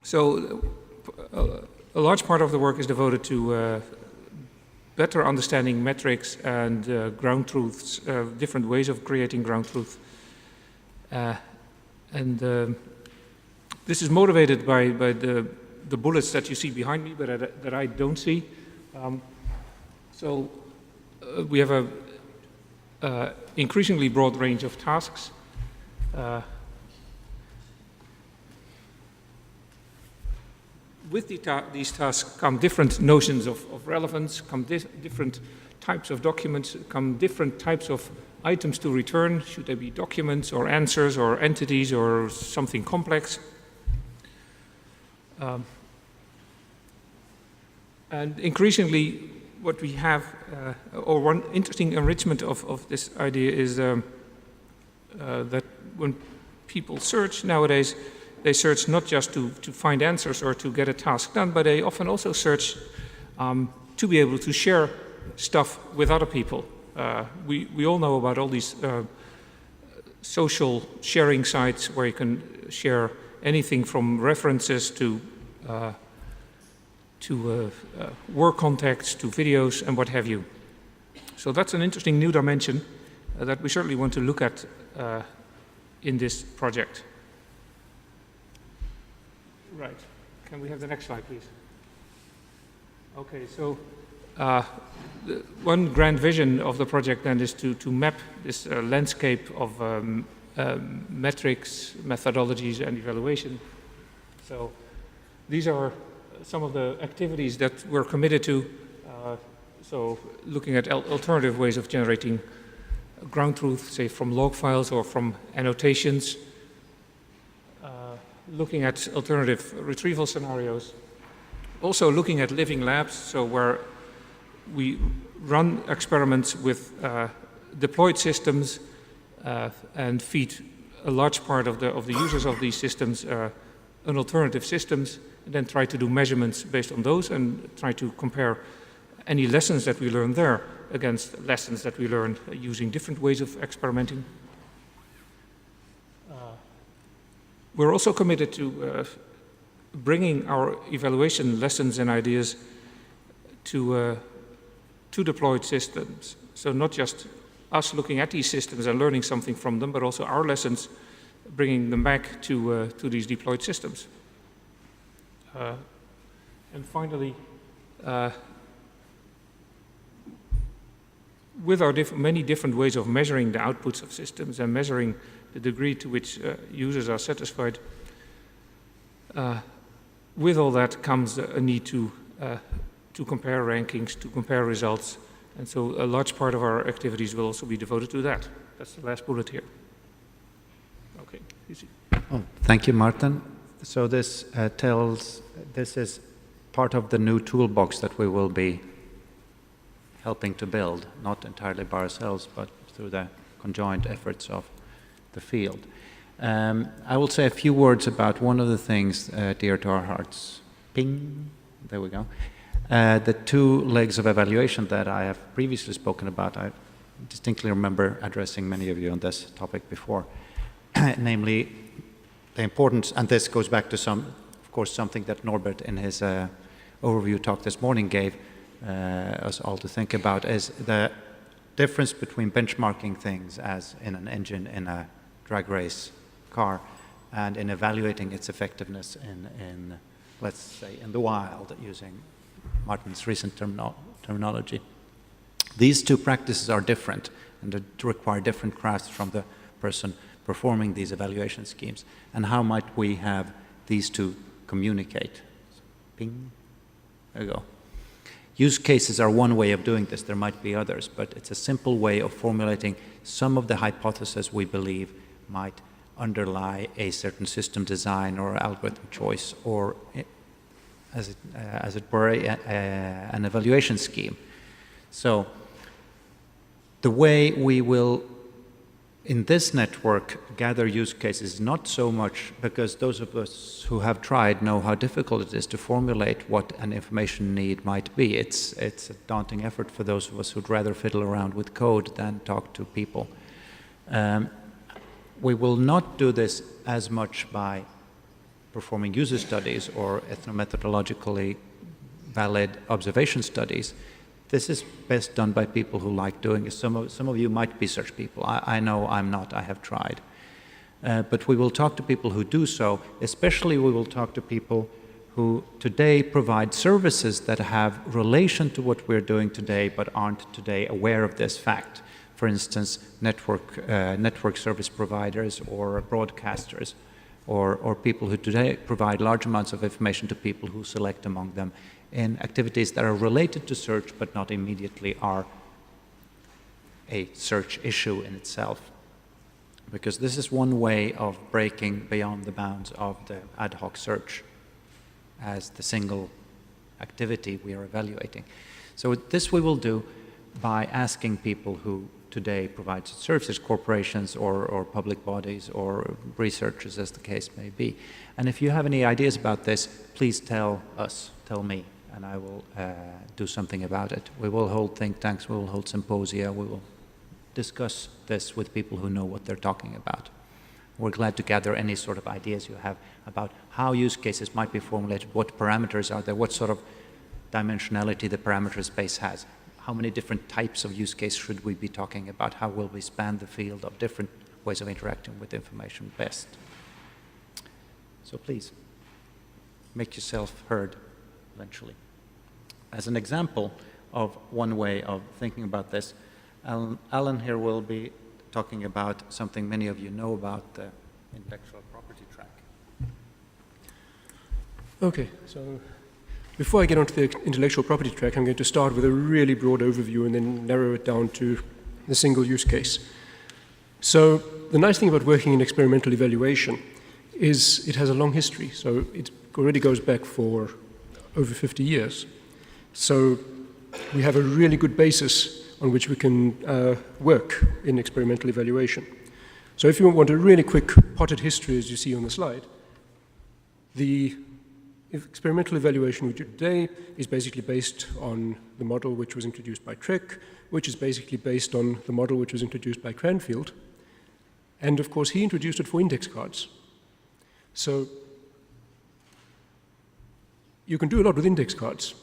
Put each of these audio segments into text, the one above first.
So a large part of the work is devoted to better understanding metrics and ground truths, different ways of creating ground truth. This is motivated by the bullets that you see behind me, but that I don't see. We have a increasingly broad range of tasks. With these tasks come different notions of relevance, come different types of documents, come different types of items to return. Should they be documents or answers or entities or something complex? And increasingly, what we have, or one interesting enrichment of this idea is that when people search nowadays, they search not just to find answers or to get a task done, but they often also search to be able to share stuff with other people. We all know about all these social sharing sites where you can share anything from references to work contacts, to videos, and what have you. So that's an interesting new dimension that we certainly want to look at in this project. Right. Can we have the next slide, please? Okay, so one grand vision of the project then is to map this landscape of metrics, methodologies, and evaluation. So these are some of the activities that we're committed to. So looking at alternative ways of generating ground truth, say from log files or from annotations. Looking at alternative retrieval scenarios. Also looking at living labs, so where we run experiments with deployed systems and feed a large part of the users of these systems an alternative systems, and then try to do measurements based on those and try to compare any lessons that we learn there against lessons that we learn using different ways of experimenting. We're also committed to bringing our evaluation lessons and ideas to deployed systems. So not just us looking at these systems and learning something from them, but also our lessons, bringing them back to these deployed systems. And finally, with our many different ways of measuring the outputs of systems and measuring the degree to which users are satisfied, with all that comes a need to compare rankings, to compare results, and so a large part of our activities will also be devoted to that. That's the last bullet here. Okay, easy. Oh, thank you, Maarten. So this this is part of the new toolbox that we will be helping to build, not entirely by ourselves, but through the conjoined efforts of the field. I will say a few words about one of the things dear to our hearts. Ping, there we go. The two legs of evaluation that I have previously spoken about. I distinctly remember addressing many of you on this topic before, namely the importance, and this goes back to of course, something that Norbert in his overview talk this morning gave us all to think about, is the difference between benchmarking things as in an engine in a drag race car and in evaluating its effectiveness in let's say, in the wild, using Maarten's recent terminology. These two practices are different and require different crafts from the person performing these evaluation schemes. And how might we have these two communicate? Ping, there you go. Use cases are one way of doing this. There might be others, but it's a simple way of formulating some of the hypotheses we believe might underlie a certain system design or algorithm choice, or as it were, an evaluation scheme. So the way we will, in this network, gather use cases, not so much because those of us who have tried know how difficult it is to formulate what an information need might be. It's a daunting effort for those of us who'd rather fiddle around with code than talk to people. We will not do this as much by performing user studies or ethnomethodologically valid observation studies, this is best done by people who like doing it. Some of you might be such people. I know I'm not. I have tried. But we will talk to people who do so. Especially we will talk to people who today provide services that have relation to what we're doing today but aren't today aware of this fact. For instance, network service providers or broadcasters, or people who today provide large amounts of information to people who select among them in activities that are related to search but not immediately are a search issue in itself. Because this is one way of breaking beyond the bounds of the ad hoc search as the single activity we are evaluating. So this we will do by asking people who today provide services, corporations or public bodies or researchers as the case may be. And if you have any ideas about this, please tell me, and I will do something about it. We will hold think tanks, we will hold symposia, we will discuss this with people who know what they're talking about. We're glad to gather any sort of ideas you have about how use cases might be formulated, what parameters are there, what sort of dimensionality the parameter space has, how many different types of use case should we be talking about, how will we span the field of different ways of interacting with information best. So please, make yourself heard eventually. As an example of one way of thinking about this, Allan here will be talking about something many of you know about, the intellectual property track. Okay, so before I get onto the intellectual property track, I'm going to start with a really broad overview and then narrow it down to the single use case. So the nice thing about working in experimental evaluation is it has a long history. So it already goes back for over 50 years. So we have a really good basis on which we can work in experimental evaluation. So if you want a really quick potted history, as you see on the slide, the experimental evaluation we do today is basically based on the model which was introduced by Trick, which is basically based on the model which was introduced by Cranfield. And of course, he introduced it for index cards. So you can do a lot with index cards.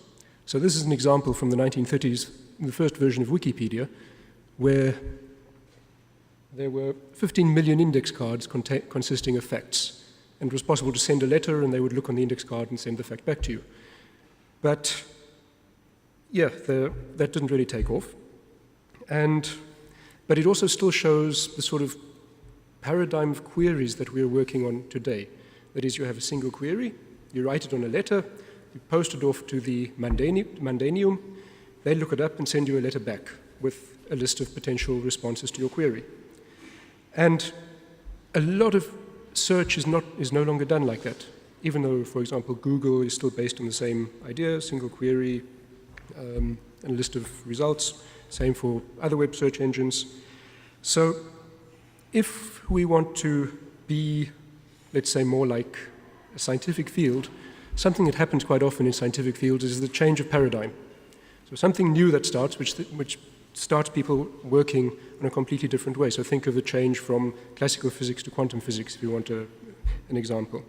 So this is an example from the 1930s, the first version of Wikipedia, where there were 15 million index cards consisting of facts. And it was possible to send a letter and they would look on the index card and send the fact back to you. But yeah, that didn't really take off. But it also still shows the sort of paradigm of queries that we're working on today. That is, you have a single query, you write it on a letter, you post it off to the Mandanium, they look it up and send you a letter back with a list of potential responses to your query. And a lot of search is no longer done like that, even though, for example, Google is still based on the same idea, single query, and a list of results, same for other web search engines. So if we want to be, let's say, more like a scientific field, something that happens quite often in scientific fields is the change of paradigm. So something new that starts, which starts people working in a completely different way. So think of the change from classical physics to quantum physics, if you want an example.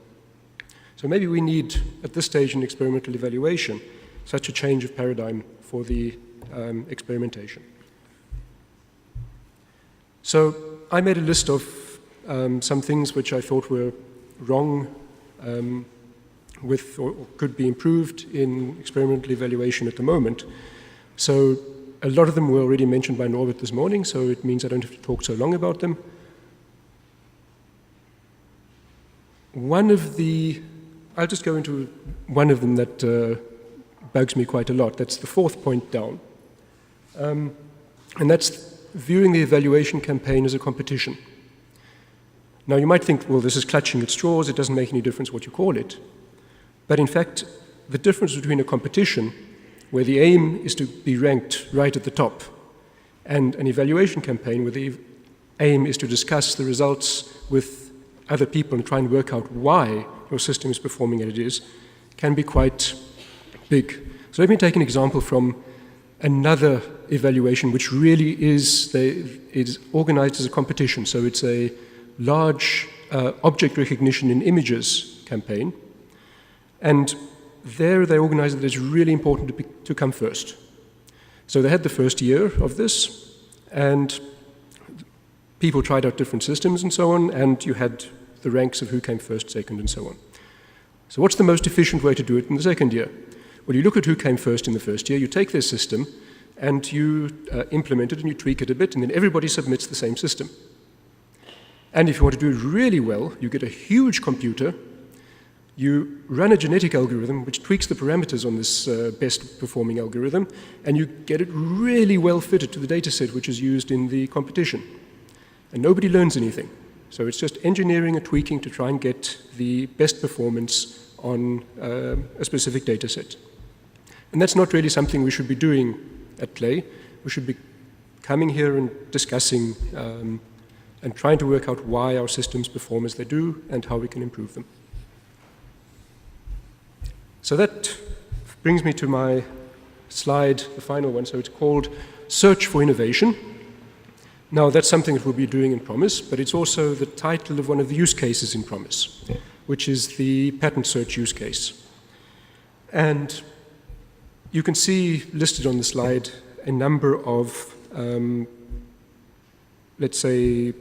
So maybe we need, at this stage in experimental evaluation, such a change of paradigm for the experimentation. So I made a list of some things which I thought were wrong with or could be improved in experimental evaluation at the moment. So a lot of them were already mentioned by Norbert this morning, so it means I don't have to talk so long about them. I'll just go into one of them that bugs me quite a lot. That's the fourth point down. And that's viewing the evaluation campaign as a competition. Now you might think, well, this is clutching at straws, it doesn't make any difference what you call it. But in fact, the difference between a competition, where the aim is to be ranked right at the top, and an evaluation campaign where the aim is to discuss the results with other people and try and work out why your system is performing as it is, can be quite big. So let me take an example from another evaluation, which really is organized as a competition. So it's a large object recognition in images campaign. And there they organized that it's really important to come first. So they had the first year of this, and people tried out different systems and so on, and you had the ranks of who came first, second, and so on. So what's the most efficient way to do it in the second year? Well, you look at who came first in the first year, you take their system, and you implement it and you tweak it a bit, and then everybody submits the same system. And if you want to do it really well, you get a huge computer, you run a genetic algorithm which tweaks the parameters on this best performing algorithm, and you get it really well fitted to the data set which is used in the competition. And nobody learns anything. So it's just engineering and tweaking to try and get the best performance on a specific data set. And that's not really something we should be doing at CLE. We should be coming here and discussing and trying to work out why our systems perform as they do and how we can improve them. So that brings me to my slide, the final one. So it's called Search for Innovation. Now, that's something that we'll be doing in Promise, but it's also the title of one of the use cases in Promise, which is the patent search use case. And you can see listed on the slide a number of, let's say,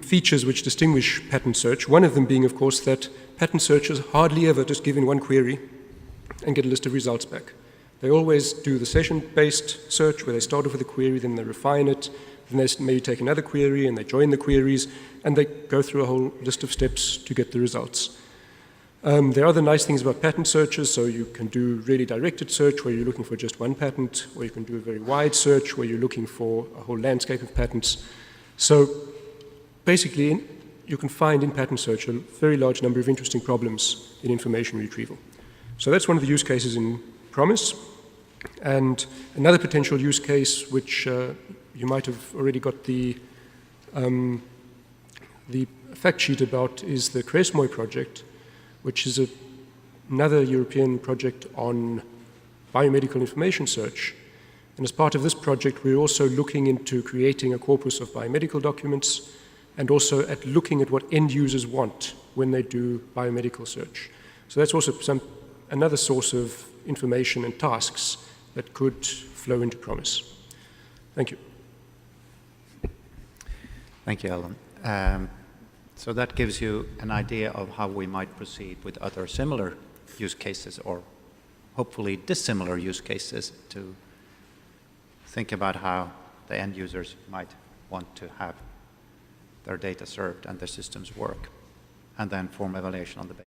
features which distinguish patent search. One of them being, of course, that patent searchers hardly ever just give in one query and get a list of results back. They always do the session-based search where they start off with a query, then they refine it, then they maybe take another query and they join the queries, and they go through a whole list of steps to get the results. There are other nice things about patent searches, so you can do really directed search where you're looking for just one patent, or you can do a very wide search where you're looking for a whole landscape of patents. So basically, you can find in patent search a very large number of interesting problems in information retrieval. So that's one of the use cases in Promise. And another potential use case, which you might have already got the fact sheet about, is the Kresmoy project, which is another European project on biomedical information search. And as part of this project, we're also looking into creating a corpus of biomedical documents and also at looking at what end users want when they do biomedical search. So that's also another source of information and tasks that could flow into Promise. Thank you. Thank you, Allan. So that gives you an idea of how we might proceed with other similar use cases, or hopefully dissimilar use cases, to think about how the end users might want to have their data served and their systems work, and then form evaluation on the basis.